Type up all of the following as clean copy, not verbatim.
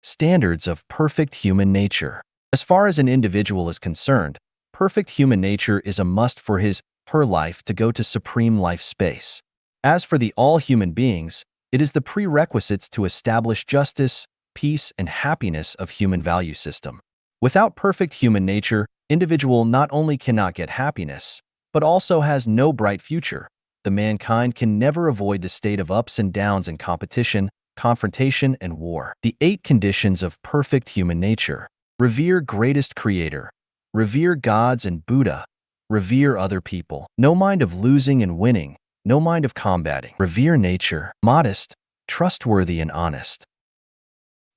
Standards of perfect human nature. As far as an individual is concerned, perfect human nature is a must for her life to go to supreme life space. As for the all human beings, it is the prerequisites to establish justice, peace, and happiness of human value system. Without perfect human nature, individual not only cannot get happiness, but also has no bright future. The mankind can never avoid the state of ups and downs in competition, confrontation, and war. The 8 conditions of perfect human nature. Revere greatest creator. Revere gods and Buddha. Revere other people. No mind of losing and winning. No mind of combating. Revere nature. Modest, trustworthy, and honest.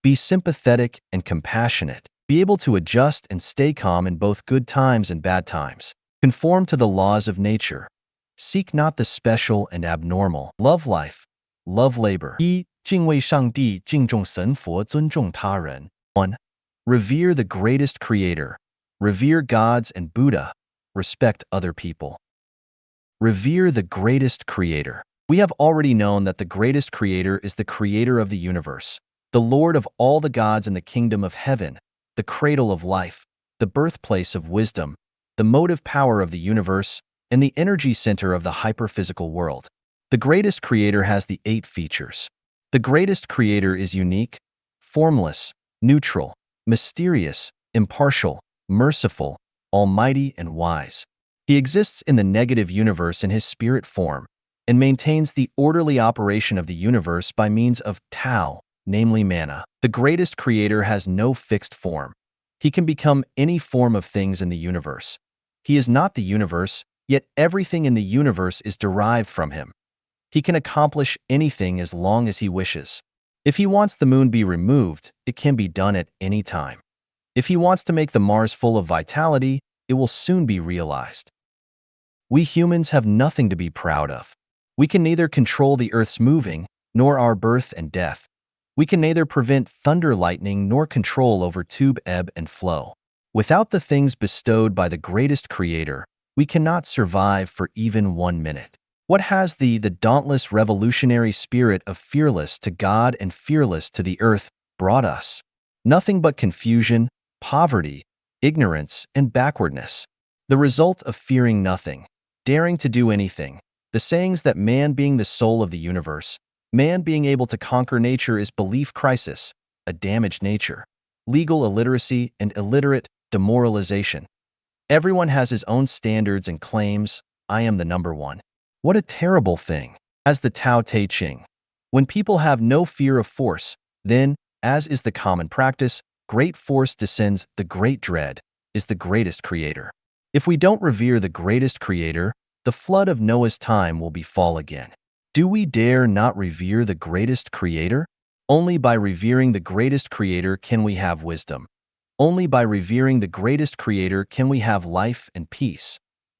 Be sympathetic and compassionate. Be able to adjust and stay calm in both good times and bad times. Conform to the laws of nature. Seek not the special and abnormal. Love life. Love labor. 一、敬畏上帝，敬重神佛，尊重他人。1. Revere the greatest creator. Revere gods and Buddha. Respect other people. Revere the greatest creator. We have already known that the greatest creator is the creator of the universe, the Lord of all the gods in the kingdom of heaven, the cradle of life, the birthplace of wisdom, the motive power of the universe, and the energy center of the hyperphysical world. The greatest creator has the 8 features. The greatest creator is unique, formless, neutral, mysterious, impartial, merciful, almighty, and wise. He exists in the negative universe in his spirit form and maintains the orderly operation of the universe by means of Tao, namely mana. The greatest creator has no fixed form. He can become any form of things in the universe. He is not the universe, yet everything in the universe is derived from him. He can accomplish anything as long as he wishes. If he wants the moon be removed, it can be done at any time. If he wants to make the Mars full of vitality, it will soon be realized. We humans have nothing to be proud of. We can neither control the Earth's moving, nor our birth and death. We can neither prevent thunder lightning nor control over tube ebb and flow. Without the things bestowed by the greatest creator, we cannot survive for even 1 minute. What has the dauntless revolutionary spirit of fearless to God and fearless to the earth brought us? Nothing but confusion, poverty, ignorance, and backwardness. The result of fearing nothing, daring to do anything. The sayings that man being the soul of the universe, man being able to conquer nature is belief crisis, a damaged nature, legal illiteracy, and illiterate demoralization. Everyone has his own standards and claims, I am the number one. What a terrible thing. As the Tao Te Ching. When people have no fear of force, then, as is the common practice, great force descends. The great dread is the greatest creator. If we don't revere the greatest creator, the flood of Noah's time will befall again. Do we dare not revere the greatest creator? Only by revering the greatest creator can we have wisdom. Only by revering the greatest creator can we have life and peace.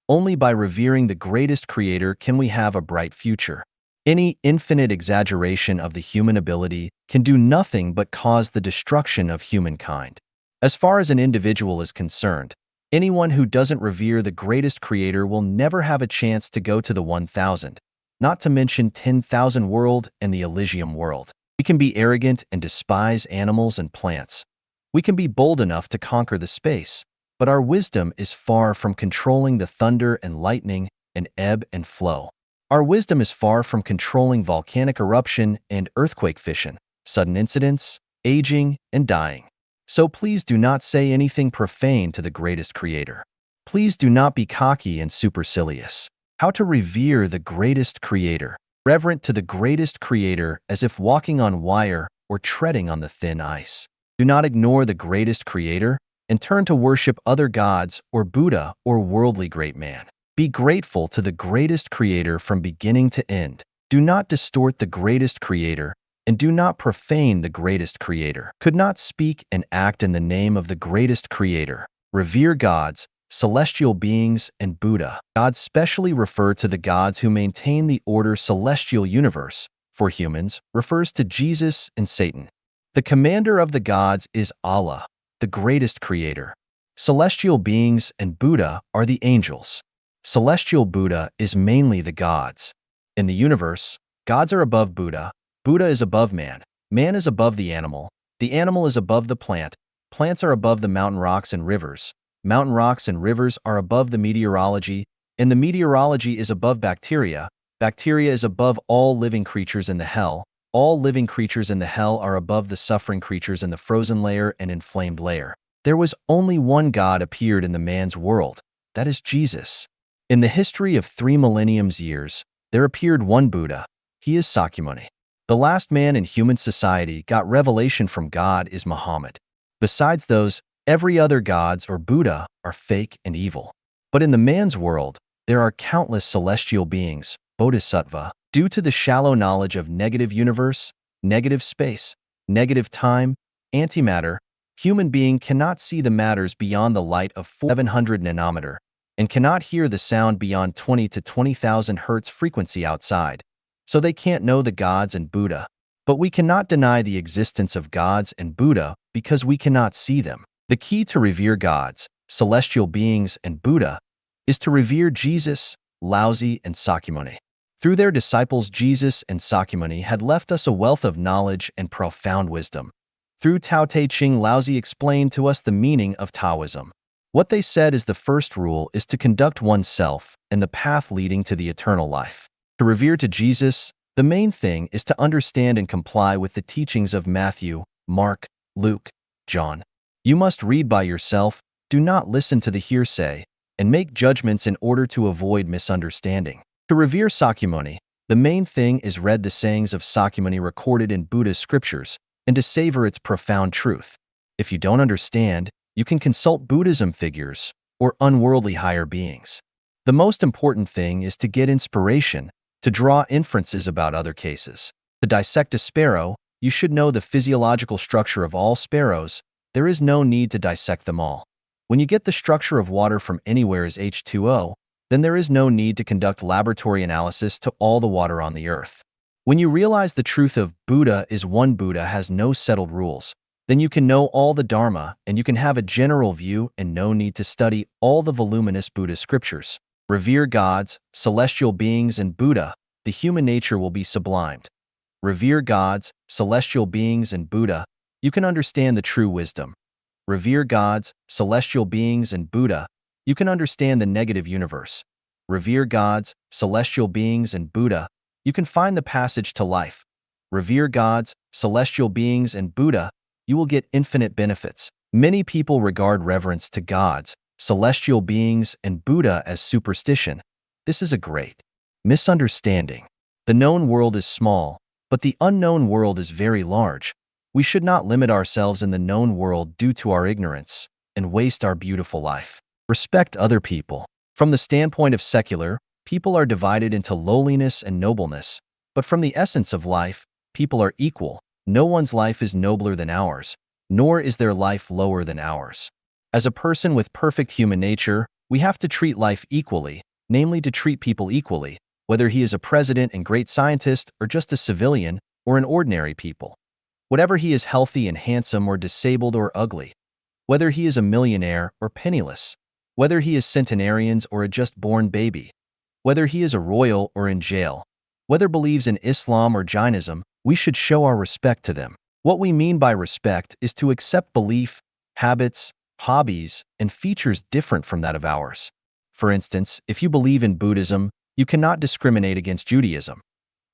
Only by revering the greatest creator can we have a bright future. Any infinite exaggeration of the human ability can do nothing but cause the destruction of humankind. As far as an individual is concerned, anyone who doesn't revere the greatest creator will never have a chance to go to the 1000, not to mention 10,000 world and the Elysium world. We can be arrogant and despise animals and plants. We can be bold enough to conquer the space, but our wisdom is far from controlling the thunder and lightning and ebb and flow. Our wisdom is far from controlling volcanic eruption and earthquake fission, sudden incidents, aging, and dying. So please do not say anything profane to the greatest creator. Please do not be cocky and supercilious. How to revere the greatest creator. Reverent to the greatest creator as if walking on wire or treading on the thin ice. Do not ignore the greatest creator and turn to worship other gods or Buddha or worldly great man. Be grateful to the greatest creator from beginning to end. Do not distort the greatest creator and do not profane the greatest creator. Could not speak and act in the name of the greatest creator. Revere gods, celestial beings, and Buddha. Gods specially refer to the gods who maintain the order celestial universe. For humans, refers to Jesus and Satan. The commander of the gods is Allah, the greatest creator. Celestial beings and Buddha are the angels. Celestial Buddha is mainly the gods. In the universe, gods are above Buddha, Buddha is above man, man is above the animal, The animal is above the plant. Plants are above the mountain rocks and rivers. Mountain rocks and rivers are above the meteorology, and the meteorology is above bacteria. Bacteria is above all living creatures in the hell. All living creatures in the hell are above the suffering creatures in the frozen layer and inflamed layer. There was only one God appeared in the man's world. That is Jesus. In the history of 3 millenniums years, there appeared one Buddha. He is Sakyamuni. The last man in human society got revelation from God is Muhammad. Besides those, every other gods or Buddha are fake and evil. But in the man's world, there are countless celestial beings, bodhisattva. Due to the shallow knowledge of negative universe, negative space, negative time, antimatter, human being cannot see the matters beyond the light of 700 nanometer and cannot hear the sound beyond 20 to 20,000 hertz frequency outside. So they can't know the gods and Buddha. But we cannot deny the existence of gods and Buddha because we cannot see them. The key to revere gods, celestial beings, and Buddha is to revere Jesus, Laozi, and Sakyamuni. Through their disciples, Jesus and Sakyamuni had left us a wealth of knowledge and profound wisdom. Through Tao Te Ching, Laozi explained to us the meaning of Taoism. What they said is the first rule is to conduct oneself and the path leading to the eternal life. To revere to Jesus, the main thing is to understand and comply with the teachings of Matthew, Mark, Luke, John. You must read by yourself, do not listen to the hearsay, and make judgments in order to avoid misunderstanding. To revere Sakyamuni, the main thing is read the sayings of Sakyamuni recorded in Buddha's scriptures and to savor its profound truth. If you don't understand, you can consult Buddhism figures or unworldly higher beings. The most important thing is to get inspiration, to draw inferences about other cases. To dissect a sparrow, you should know the physiological structure of all sparrows. There is no need to dissect them all. When you get the structure of water from anywhere as H2O, then there is no need to conduct laboratory analysis to all the water on the earth. When you realize the truth of Buddha is one Buddha has no settled rules, then you can know all the Dharma and you can have a general view and no need to study all the voluminous Buddha scriptures. Revere gods, celestial beings, and Buddha, the human nature will be sublimed. Revere gods, celestial beings, and Buddha, you can understand the true wisdom. Revere gods, celestial beings, and Buddha, you can understand the negative universe. Revere gods, celestial beings, and Buddha, you can find the passage to life. Revere gods, celestial beings, and Buddha, you will get infinite benefits. Many people regard reverence to gods, celestial beings, and Buddha as superstition. This is a great misunderstanding. The known world is small, but the unknown world is very large. We should not limit ourselves in the known world due to our ignorance and waste our beautiful life. Respect other people. From the standpoint of secular, people are divided into lowliness and nobleness, but from the essence of life, people are equal. No one's life is nobler than ours, nor is their life lower than ours. As a person with perfect human nature, we have to treat life equally, namely to treat people equally, whether he is a president and great scientist or just a civilian or an ordinary people. Whatever he is healthy and handsome or disabled or ugly, whether he is a millionaire or penniless, whether he is centenarians or a just-born baby, whether he is a royal or in jail, whether believes in Islam or Jainism, we should show our respect to them. What we mean by respect is to accept belief, habits, hobbies, and features different from that of ours. For instance, if you believe in Buddhism, you cannot discriminate against Judaism.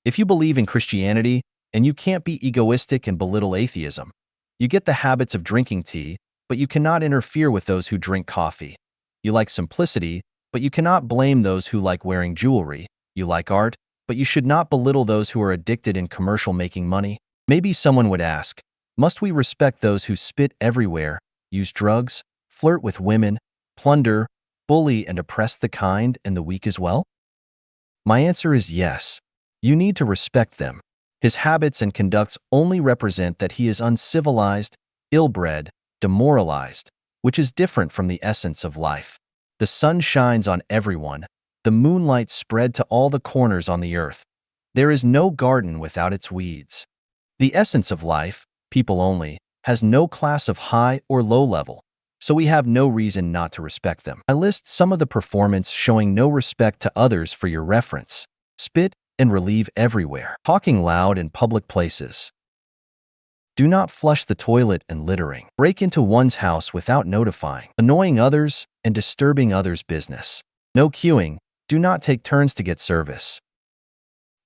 If you believe in Christianity, and you can't be egoistic and belittle atheism. You get the habits of drinking tea, but you cannot interfere with those who drink coffee. You like simplicity, but you cannot blame those who like wearing jewelry. You like art, but you should not belittle those who are addicted in commercial making money. Maybe someone would ask, must we respect those who spit everywhere, use drugs, flirt with women, plunder, bully, and oppress the kind and the weak as well? My answer is yes. You need to respect them. His habits and conducts only represent that he is uncivilized, ill-bred, demoralized, which is different from the essence of life. The sun shines on everyone. The moonlight spread to all the corners on the earth. There is no garden without its weeds. The essence of life, people only, has no class of high or low level, so we have no reason not to respect them. I list some of the performance showing no respect to others for your reference. Spit and relieve everywhere. Talking loud in public places. Do not flush the toilet and littering. Break into one's house without notifying. Annoying others and disturbing others' business. No queuing. Do not take turns to get service.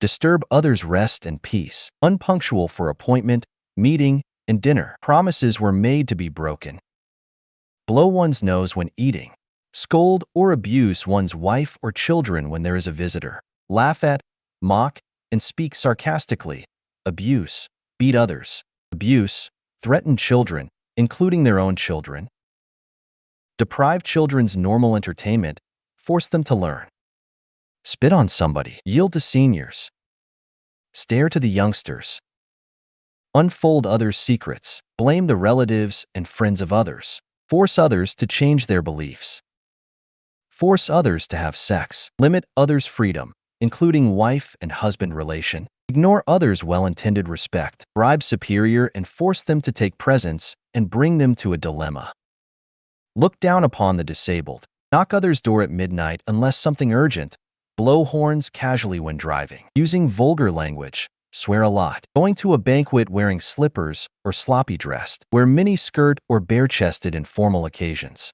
Disturb others' rest and peace. Unpunctual for appointment, meeting, and dinner. Promises were made to be broken. Blow one's nose when eating. Scold or abuse one's wife or children when there is a visitor. Laugh at, mock, and speak sarcastically. Abuse. Beat others. Abuse. Threaten children, including their own children. Deprive children's normal entertainment. Force them to learn. Spit on somebody. Yield to seniors. Stare to the youngsters. Unfold others' secrets. Blame the relatives and friends of others. Force others to change their beliefs. Force others to have sex. Limit others' freedom, including wife and husband relation. Ignore others' well-intended respect. Bribe superior and force them to take presents and bring them to a dilemma. Look down upon the disabled. Knock others' door at midnight unless something urgent. Blow horns casually when driving. Using vulgar language. Swear a lot. Going to a banquet wearing slippers or sloppy dressed. Wear mini skirt or bare-chested in formal occasions.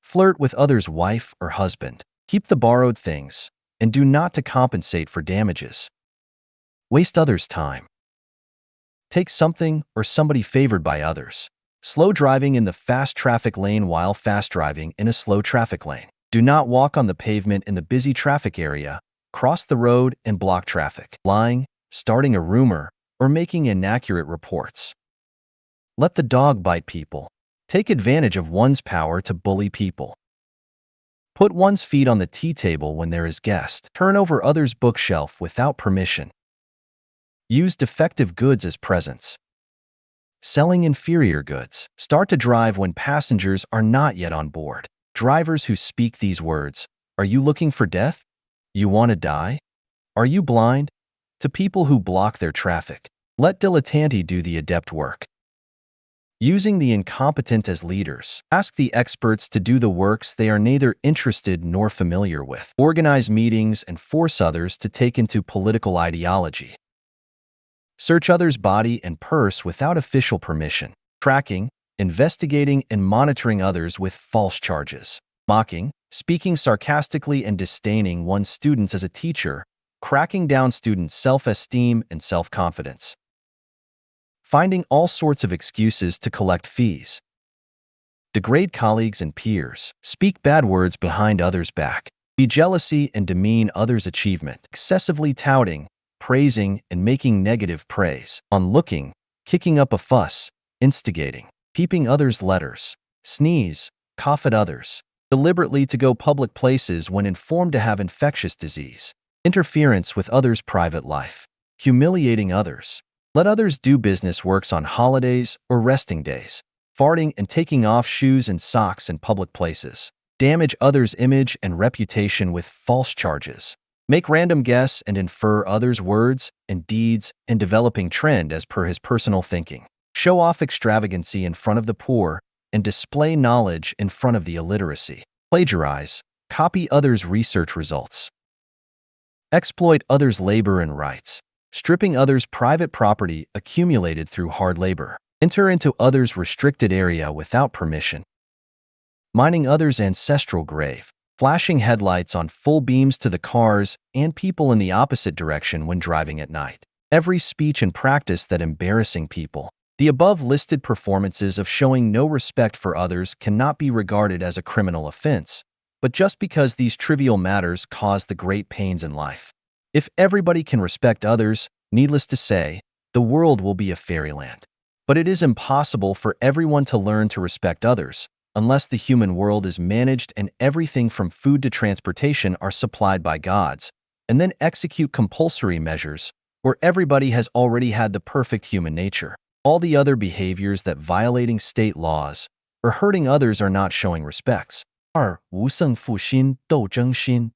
Flirt with others' wife or husband. Keep the borrowed things and do not to compensate for damages. Waste others' time. Take something or somebody favored by others. Slow driving in the fast traffic lane while fast driving in a slow traffic lane. Do not walk on the pavement in the busy traffic area. Cross the road and block traffic. Lying, starting a rumor, or making inaccurate reports. Let the dog bite people. Take advantage of one's power to bully people. Put one's feet on the tea table when there is guest. Turn over others' bookshelf without permission. Use defective goods as presents. Selling inferior goods. Start to drive when passengers are not yet on board. Drivers who speak these words. Are you looking for death? You want to die? Are you blind? To people who block their traffic. Let dilettanti do the adept work. Using the incompetent as leaders. Ask the experts to do the works they are neither interested nor familiar with. Organize meetings and force others to take into political ideology. Search others' body and purse without official permission. Tracking, investigating, and monitoring others with false charges. Mocking, speaking sarcastically and disdaining one's students as a teacher. Cracking down students' self-esteem and self-confidence. Finding all sorts of excuses to collect fees. Degrade colleagues and peers. Speak bad words behind others' back. Be jealousy and demean others' achievement. Excessively touting, praising, and making negative praise. Onlooking, kicking up a fuss, instigating. Peeping others' letters. Sneeze, cough at others. Deliberately to go public places when informed to have infectious disease. Interference with others' private life. Humiliating others. Let others do business works on holidays or resting days. Farting and taking off shoes and socks in public places. Damage others' image and reputation with false charges. Make random guess and infer others' words and deeds and developing trend as per his personal thinking. Show off extravagancy in front of the poor and display knowledge in front of the illiteracy. Plagiarize. Copy others' research results. Exploit others' labor and rights. Stripping others' private property accumulated through hard labor. Enter into others' restricted area without permission. Mining others' ancestral grave. Flashing headlights on full beams to the cars and people in the opposite direction when driving at night. Every speech and practice that embarrassing people. The above listed performances of showing no respect for others cannot be regarded as a criminal offense, but just because these trivial matters cause the great pains in life. If everybody can respect others, needless to say, the world will be a fairyland. But it is impossible for everyone to learn to respect others, unless the human world is managed and everything from food to transportation are supplied by gods, and then execute compulsory measures, where everybody has already had the perfect human nature. All the other behaviors that violating state laws or hurting others are not showing respects. 2. 无胜负心,斗争心.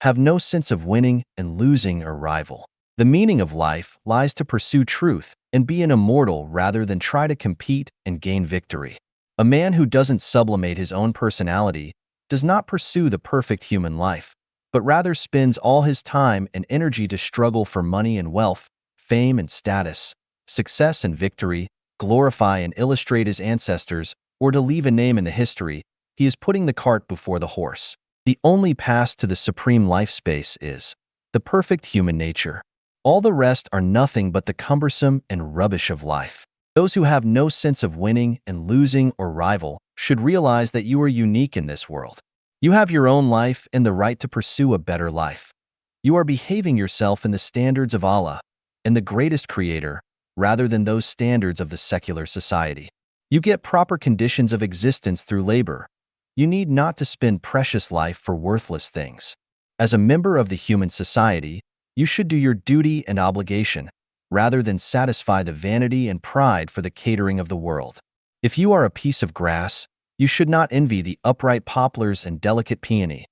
Have no sense of winning and losing or rival. The meaning of life lies to pursue truth and be an immortal rather than try to compete and gain victory. A man who doesn't sublimate his own personality does not pursue the perfect human life, but rather spends all his time and energy to struggle for money and wealth, fame and status, success and victory, glorify and illustrate his ancestors, or to leave a name in the history, he is putting the cart before the horse. The only path to the supreme life space is the perfect human nature. All the rest are nothing but the cumbersome and rubbish of life. Those who have no sense of winning and losing or rival should realize that you are unique in this world. You have your own life and the right to pursue a better life. You are behaving yourself in the standards of Allah and the greatest creator, rather than those standards of the secular society. You get proper conditions of existence through labor. You need not to spend precious life for worthless things. As a member of the human society, you should do your duty and obligation, rather than satisfy the vanity and pride for the catering of the world. If you are a piece of grass, you should not envy the upright poplars and delicate peony.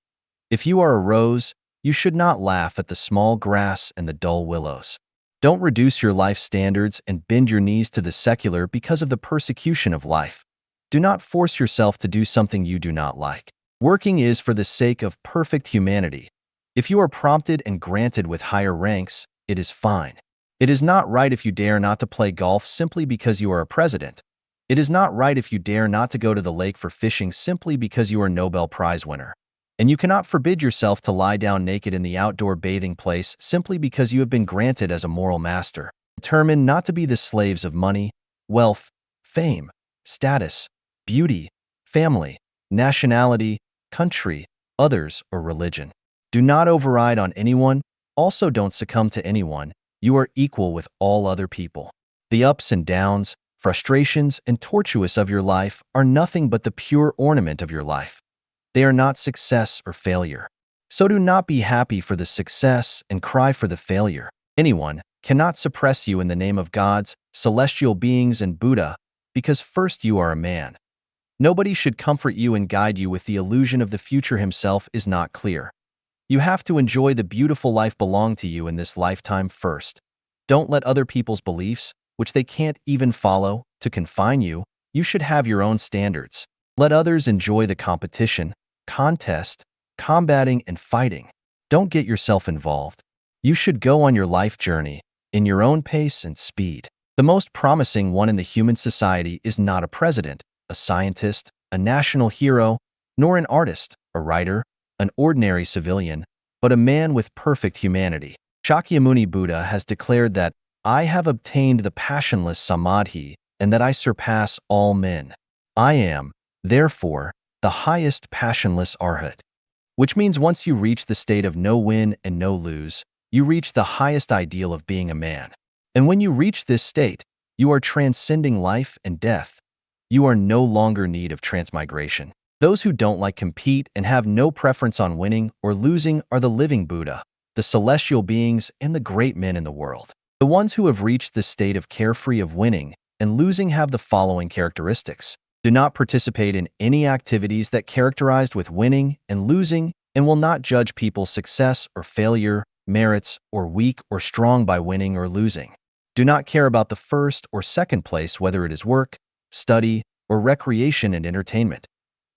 If you are a rose, you should not laugh at the small grass and the dull willows. Don't reduce your life standards and bend your knees to the secular because of the persecution of life. Do not force yourself to do something you do not like. Working is for the sake of perfect humanity. If you are prompted and granted with higher ranks, it is fine. It is not right if you dare not to play golf simply because you are a president. It is not right if you dare not to go to the lake for fishing simply because you are a Nobel Prize winner. And you cannot forbid yourself to lie down naked in the outdoor bathing place simply because you have been granted as a moral master. Determined not to be the slaves of money, wealth, fame, status, beauty, family, nationality, country, others, or religion. Do not override on anyone. Also don't succumb to anyone. You are equal with all other people. The ups and downs, frustrations, and tortuous of your life are nothing but the pure ornament of your life. They are not success or failure. So do not be happy for the success and cry for the failure. Anyone cannot suppress you in the name of gods, celestial beings, and Buddha, because first you are a man. Nobody should comfort you and guide you with the illusion of the future himself is not clear. You have to enjoy the beautiful life belong to you in this lifetime first. Don't let other people's beliefs, which they can't even follow, to confine you. You should have your own standards. Let others enjoy the competition, contest, combating, and fighting. Don't get yourself involved. You should go on your life journey, in your own pace and speed. The most promising one in the human society is not a president, a scientist, a national hero, nor an artist, a writer, an ordinary civilian, but a man with perfect humanity. Shakyamuni Buddha has declared that I have obtained the passionless samadhi and that I surpass all men. I am, therefore, the highest passionless arhat, which means once you reach the state of no win and no lose, you reach the highest ideal of being a man. And when you reach this state, you are transcending life and death. You are no longer in need of transmigration. Those who don't like compete and have no preference on winning or losing are the living Buddha, the celestial beings, and the great men in the world. The ones who have reached this state of carefree of winning and losing have the following characteristics. Do not participate in any activities that characterized with winning and losing and will not judge people's success or failure, merits, or weak or strong by winning or losing. Do not care about the first or second place, whether it is work, study, or recreation and entertainment.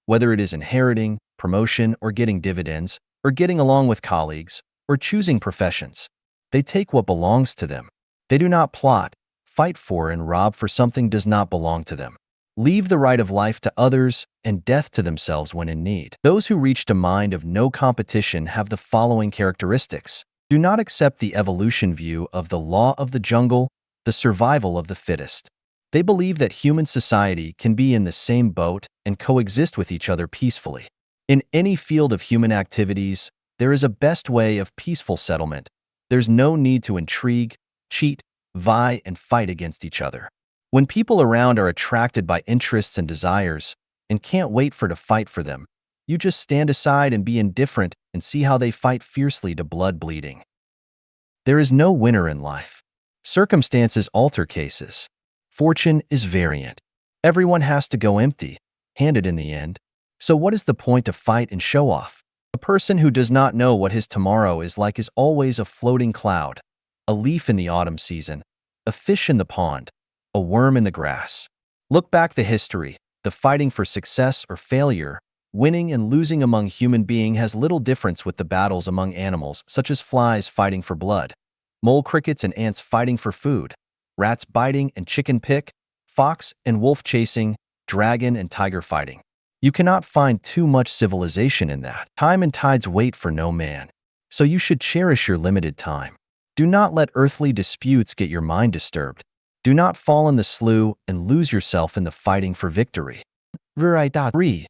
Whether it is inheriting, promotion, or getting dividends, or getting along with colleagues, or choosing professions. They take what belongs to them. They do not plot, fight for, and rob for something does not belong to them. Leave the right of life to others and death to themselves when in need. Those who reached a mind of no competition have the following characteristics. Do not accept the evolution view of the law of the jungle, the survival of the fittest. They believe that human society can be in the same boat and coexist with each other peacefully. In any field of human activities, there is a best way of peaceful settlement. There's no need to intrigue, cheat, vie, and fight against each other. When people around are attracted by interests and desires and can't wait to fight for them, you just stand aside and be indifferent and see how they fight fiercely to blood bleeding. There is no winner in life. Circumstances alter cases. Fortune is variant. Everyone has to go empty-handed in the end. So what is the point to fight and show off? A person who does not know what his tomorrow is like is always a floating cloud, a leaf in the autumn season, a fish in the pond, a worm in the grass. Look back the history. The fighting for success or failure, winning and losing among human beings has little difference with the battles among animals, such as flies fighting for blood, mole crickets and ants fighting for food. rats biting and chicken pick, fox and wolf chasing, dragon and tiger fighting. You cannot find too much civilization in that. Time and tides wait for no man. So you should cherish your limited time. Do not let earthly disputes get your mind disturbed. Do not fall in the slough and lose yourself in the fighting for victory. 3.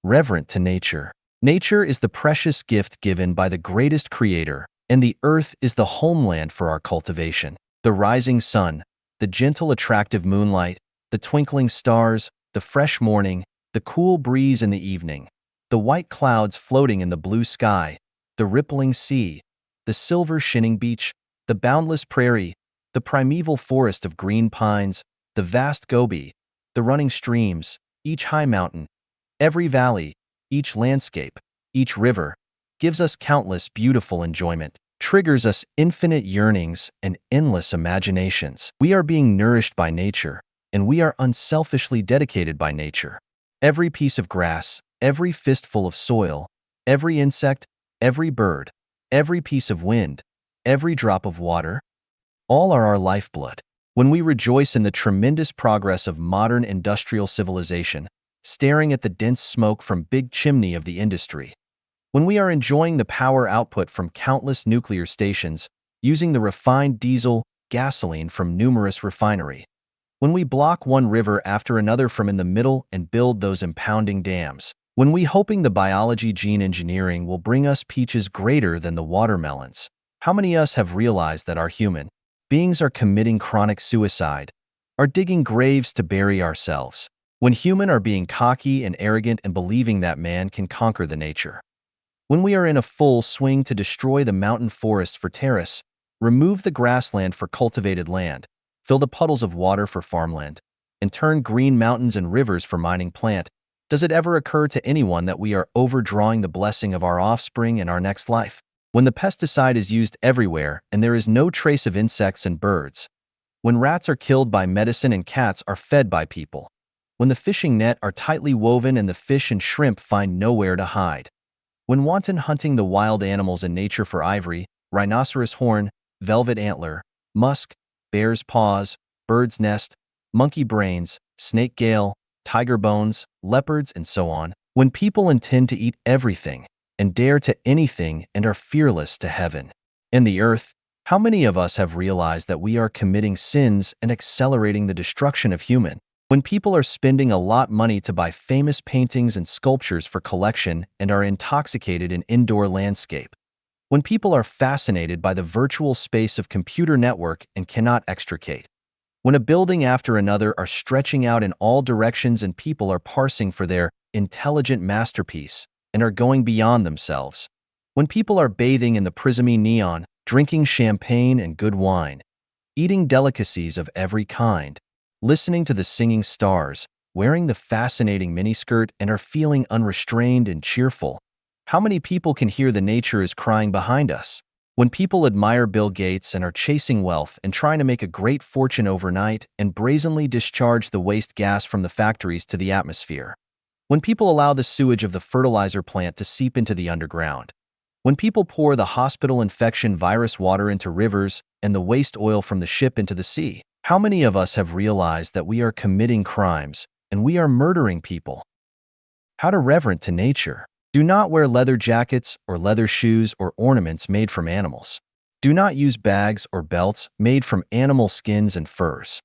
Reverent to nature. Nature is the precious gift given by the greatest creator, and the earth is the homeland for our cultivation. The rising sun, the gentle attractive moonlight, the twinkling stars, the fresh morning, the cool breeze in the evening, the white clouds floating in the blue sky, the rippling sea, the silver shinning beach, the boundless prairie, the primeval forest of green pines, the vast Gobi, the running streams, each high mountain, every valley, each landscape, each river, gives us countless beautiful enjoyment, triggers us infinite yearnings and endless imaginations. We are being nourished by nature, and we are unselfishly dedicated by nature. Every piece of grass, every fistful of soil, every insect, every bird, every piece of wind, every drop of water, all are our lifeblood. When we rejoice in the tremendous progress of modern industrial civilization, staring at the dense smoke from big chimney of the industry, when we are enjoying the power output from countless nuclear stations, using the refined diesel, gasoline from numerous refinery, when we block one river after another from in the middle and build those impounding dams, when we hoping the biology gene engineering will bring us peaches greater than the watermelons, how many of us have realized that our human beings are committing chronic suicide, are digging graves to bury ourselves, when human are being cocky and arrogant and believing that man can conquer the nature? When we are in a full swing to destroy the mountain forests for terrace, remove the grassland for cultivated land, fill the puddles of water for farmland, and turn green mountains and rivers for mining plant, does it ever occur to anyone that we are overdrawing the blessing of our offspring in our next life? When the pesticide is used everywhere and there is no trace of insects and birds, when rats are killed by medicine and cats are fed by people, when the fishing net are tightly woven and the fish and shrimp find nowhere to hide, when wanton hunting the wild animals in nature for ivory, rhinoceros horn, velvet antler, musk, bear's paws, bird's nest, monkey brains, snake gale, tiger bones, leopards, and so on, when people intend to eat everything and dare to anything and are fearless to heaven and the earth, how many of us have realized that we are committing sins and accelerating the destruction of human? When people are spending a lot money to buy famous paintings and sculptures for collection and are intoxicated in indoor landscape, when people are fascinated by the virtual space of computer network and cannot extricate, when a building after another are stretching out in all directions and people are parsing for their intelligent masterpiece and are going beyond themselves, when people are bathing in the prismy neon, drinking champagne and good wine, eating delicacies of every kind, listening to the singing stars, wearing the fascinating miniskirt and are feeling unrestrained and cheerful, how many people can hear the nature is crying behind us? When people admire Bill Gates and are chasing wealth and trying to make a great fortune overnight and brazenly discharge the waste gas from the factories to the atmosphere, when people allow the sewage of the fertilizer plant to seep into the underground, when people pour the hospital infection virus water into rivers and the waste oil from the ship into the sea, how many of us have realized that we are committing crimes and we are murdering people? How to reverent to nature. Do not wear leather jackets or leather shoes or ornaments made from animals. Do not use bags or belts made from animal skins and furs.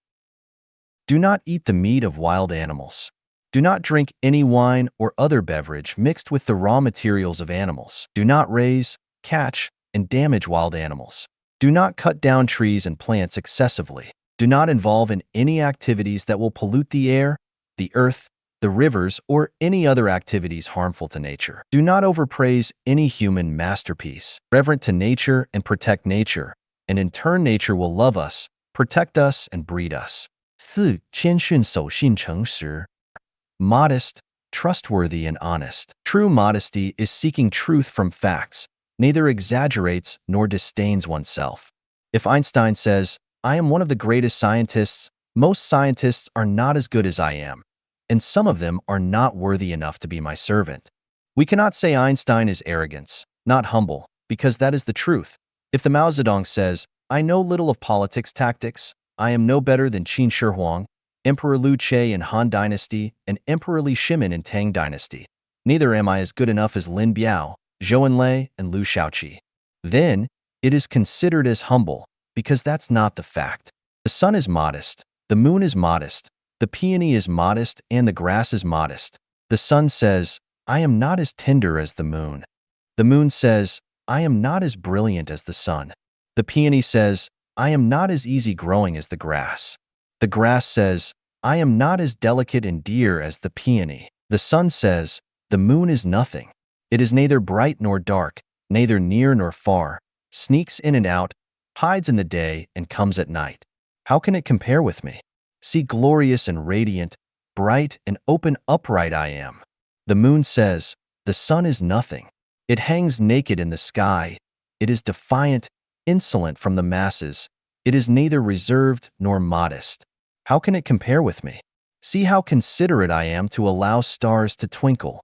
Do not eat the meat of wild animals. Do not drink any wine or other beverage mixed with the raw materials of animals. Do not raise, catch, and damage wild animals. Do not cut down trees and plants excessively. Do not involve in any activities that will pollute the air, the earth, the rivers, or any other activities harmful to nature. Do not overpraise any human masterpiece. Reverent to nature and protect nature, and in turn nature will love us, protect us, and breed us. 4. 谦逊守信诚实. Modest, trustworthy, and honest. True modesty is seeking truth from facts, neither exaggerates nor disdains oneself. If Einstein says, "I am one of the greatest scientists," most scientists are not as good as I am, and some of them are not worthy enough to be my servant. We cannot say Einstein is arrogance, not humble, because that is the truth. If the Mao Zedong says, "I know little of politics tactics," I am no better than Qin Shi Huang, Emperor Liu Che in Han Dynasty, and Emperor Li Shimin in Tang Dynasty. Neither am I as good enough as Lin Biao, Zhou Enlai, and Liu Shaoqi. Then, it is considered as humble, because that's not the fact. The sun is modest, the moon is modest, the peony is modest, and the grass is modest. The sun says, I am not as tender as the moon. The moon says, I am not as brilliant as the sun. The peony says, I am not as easy-growing as the grass. The grass says, I am not as delicate and dear as the peony. The sun says, the moon is nothing. It is neither bright nor dark, neither near nor far, sneaks in and out, hides in the day, and comes at night. How can it compare with me? See glorious and radiant, bright and open upright I am. The moon says, the sun is nothing. It hangs naked in the sky. It is defiant, insolent from the masses. It is neither reserved nor modest. How can it compare with me? See how considerate I am to allow stars to twinkle.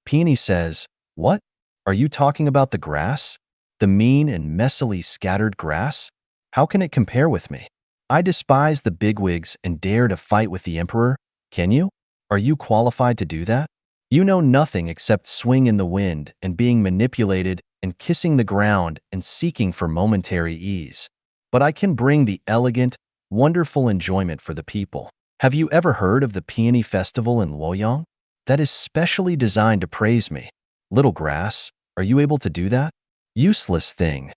Peony says, what? Are you talking about the grass? The mean and messily scattered grass? How can it compare with me? I despise the bigwigs and dare to fight with the emperor. Can you? Are you qualified to do that? You know nothing except swing in the wind and being manipulated and kissing the ground and seeking for momentary ease. But I can bring the elegant, wonderful enjoyment for the people. Have you ever heard of the Peony Festival in Luoyang? That is specially designed to praise me. Little grass, are you able to do that? Useless thing.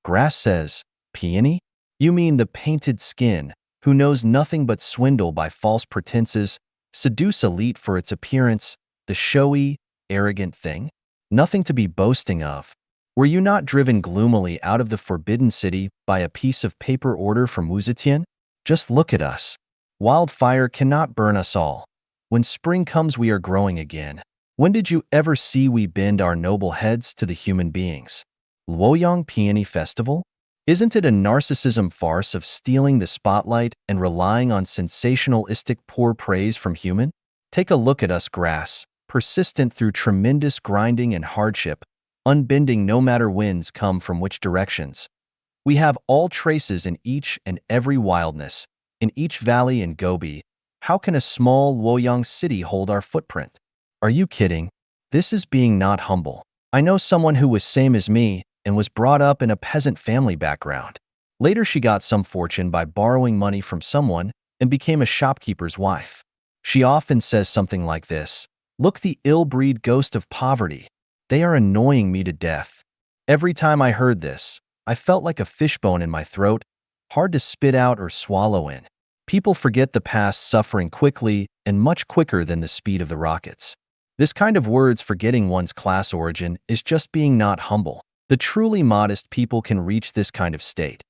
Grass says, peony? You mean the painted skin, who knows nothing but swindle by false pretenses, seduce elite for its appearance, the showy, arrogant thing? Nothing to be boasting of. Were you not driven gloomily out of the forbidden city by a piece of paper order from Wu Zetian? Just look at us. Wildfire cannot burn us all. When spring comes, we are growing again. When did you ever see we bend our noble heads to the human beings? Luoyang Peony Festival? Isn't it a narcissism farce of stealing the spotlight and relying on sensationalistic poor praise from human? Take a look at us, grass, persistent through tremendous grinding and hardship, unbending no matter winds come from which directions. We have all traces in each and every wildness, in each valley and gobi. How can a small Luoyang city hold our footprint? Are you kidding? This is being not humble. I know someone who was same as me and was brought up in a peasant family background. Later she got some fortune by borrowing money from someone and became a shopkeeper's wife. She often says something like this, look, the ill-breed ghost of poverty. They are annoying me to death. Every time I heard this, I felt like a fishbone in my throat, hard to spit out or swallow in. People forget the past suffering quickly and much quicker than the speed of the rockets. This kind of words forgetting one's class origin is just being not humble. The truly modest people can reach this kind of state.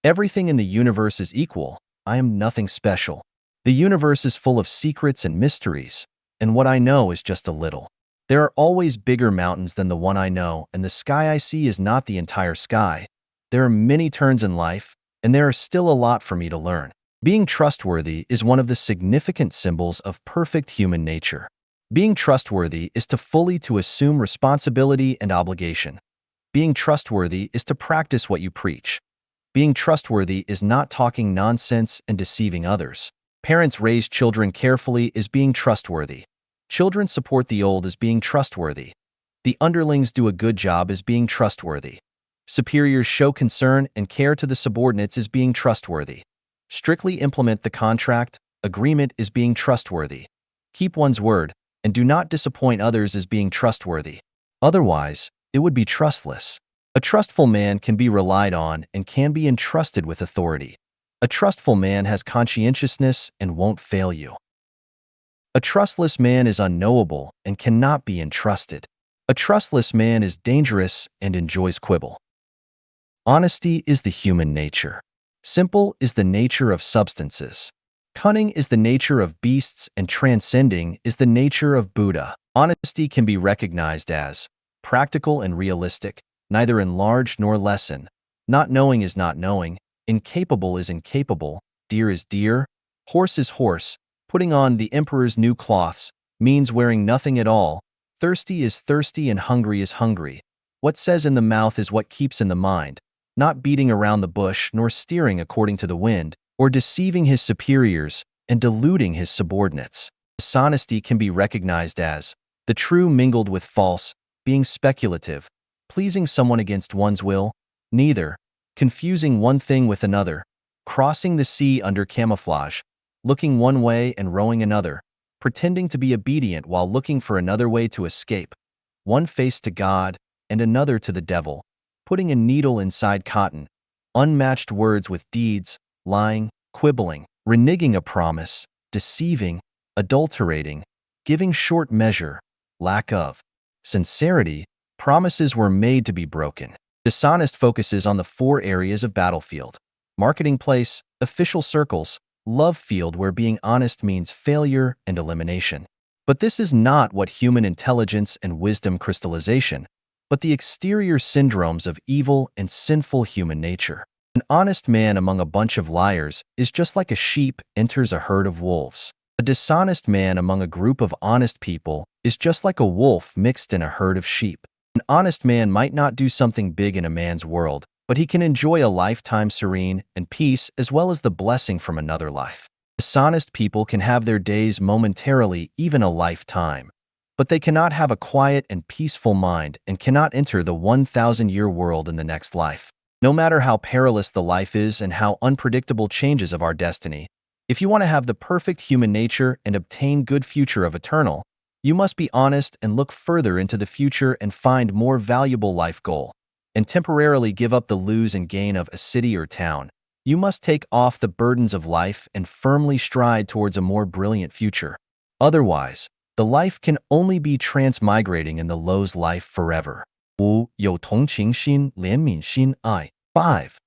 Everything in the universe is equal. I am nothing special. The universe is full of secrets and mysteries, and what I know is just a little. There are always bigger mountains than the one I know, and the sky I see is not the entire sky. There are many turns in life, and there are still a lot for me to learn. Being trustworthy is one of the significant symbols of perfect human nature. Being trustworthy is to assume responsibility and obligation. Being trustworthy is to practice what you preach. Being trustworthy is not talking nonsense and deceiving others. Parents raise children carefully is being trustworthy. Children support the old as being trustworthy. The underlings do a good job as being trustworthy. Superiors show concern and care to the subordinates as being trustworthy. Strictly implement the contract, agreement is being trustworthy. Keep one's word, and do not disappoint others as being trustworthy. Otherwise, it would be trustless. A trustful man can be relied on and can be entrusted with authority. A trustful man has conscientiousness and won't fail you. A trustless man is unknowable and cannot be entrusted. A trustless man is dangerous and enjoys quibble. Honesty is the human nature. Simple is the nature of substances. Cunning is the nature of beasts, and transcending is the nature of Buddha. Honesty can be recognized as practical and realistic, neither enlarged nor lessen. Not knowing is not knowing, incapable is incapable, dear is dear, horse is horse, putting on the emperor's new cloths, means wearing nothing at all, thirsty is thirsty and hungry is hungry. What says in the mouth is what keeps in the mind, not beating around the bush nor steering according to the wind, or deceiving his superiors and deluding his subordinates. Dishonesty can be recognized as the true mingled with false, being speculative, pleasing someone against one's will, neither, confusing one thing with another, crossing the sea under camouflage, looking one way and rowing another, pretending to be obedient while looking for another way to escape, one face to God and another to the devil, putting a needle inside cotton, unmatched words with deeds, lying, quibbling, reneging a promise, deceiving, adulterating, giving short measure, lack of sincerity. Promises were made to be broken. Dishonest focuses on the four areas of battlefield: marketing place, official circles, love field, where being honest means failure and elimination. But this is not what human intelligence and wisdom crystallization, but the exterior syndromes of evil and sinful human nature. An honest man among a bunch of liars is just like a sheep enters a herd of wolves. A dishonest man among a group of honest people is just like a wolf mixed in a herd of sheep. An honest man might not do something big in a man's world, but he can enjoy a lifetime serene and peace as well as the blessing from another life. Dishonest people can have their days momentarily, even a lifetime, but they cannot have a quiet and peaceful mind and cannot enter the 1,000-year world in the next life. No matter how perilous the life is and how unpredictable changes of our destiny, if you want to have the perfect human nature and obtain good future of eternal, you must be honest and look further into the future and find more valuable life goal, and temporarily give up the lose and gain of a city or town. You must take off the burdens of life and firmly stride towards a more brilliant future. Otherwise, the life can only be transmigrating in the low's life forever. 5. 有同情心,怜悯心, I. 5.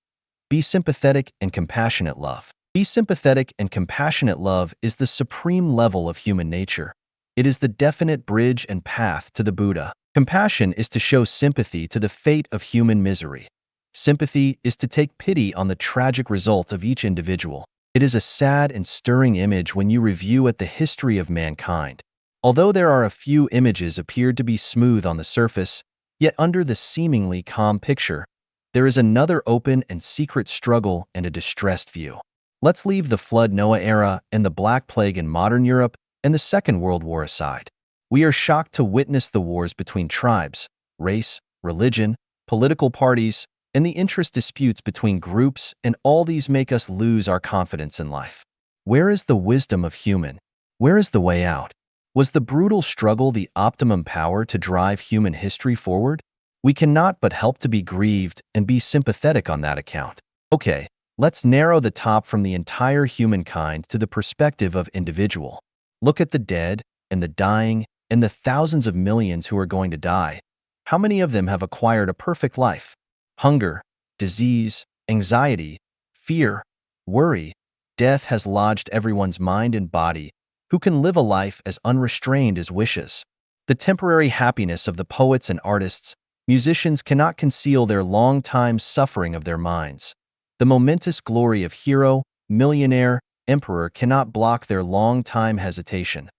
Be sympathetic and compassionate love. Be sympathetic and compassionate love is the supreme level of human nature. It is the definite bridge and path to the Buddha. Compassion is to show sympathy to the fate of human misery. Sympathy is to take pity on the tragic result of each individual. It is a sad and stirring image when you review at the history of mankind. Although there are a few images appeared to be smooth on the surface, yet under the seemingly calm picture, there is another open and secret struggle and a distressed view. Let's leave the Flood Noah era and the Black Plague in modern Europe and the Second World War aside. We are shocked to witness the wars between tribes, race, religion, political parties, and the interest disputes between groups, and all these make us lose our confidence in life. Where is the wisdom of human? Where is the way out? Was the brutal struggle the optimum power to drive human history forward? We cannot but help to be grieved and be sympathetic on that account. Okay, let's narrow the top from the entire humankind to the perspective of individual. Look at the dead and the dying and the thousands of millions who are going to die. How many of them have acquired a perfect life? Hunger, disease, anxiety, fear, worry, death has lodged everyone's mind and body. Who can live a life as unrestrained as wishes? The temporary happiness of the poets and artists, musicians cannot conceal their long-time suffering of their minds. The momentous glory of hero, millionaire, emperor cannot block their long-time hesitation.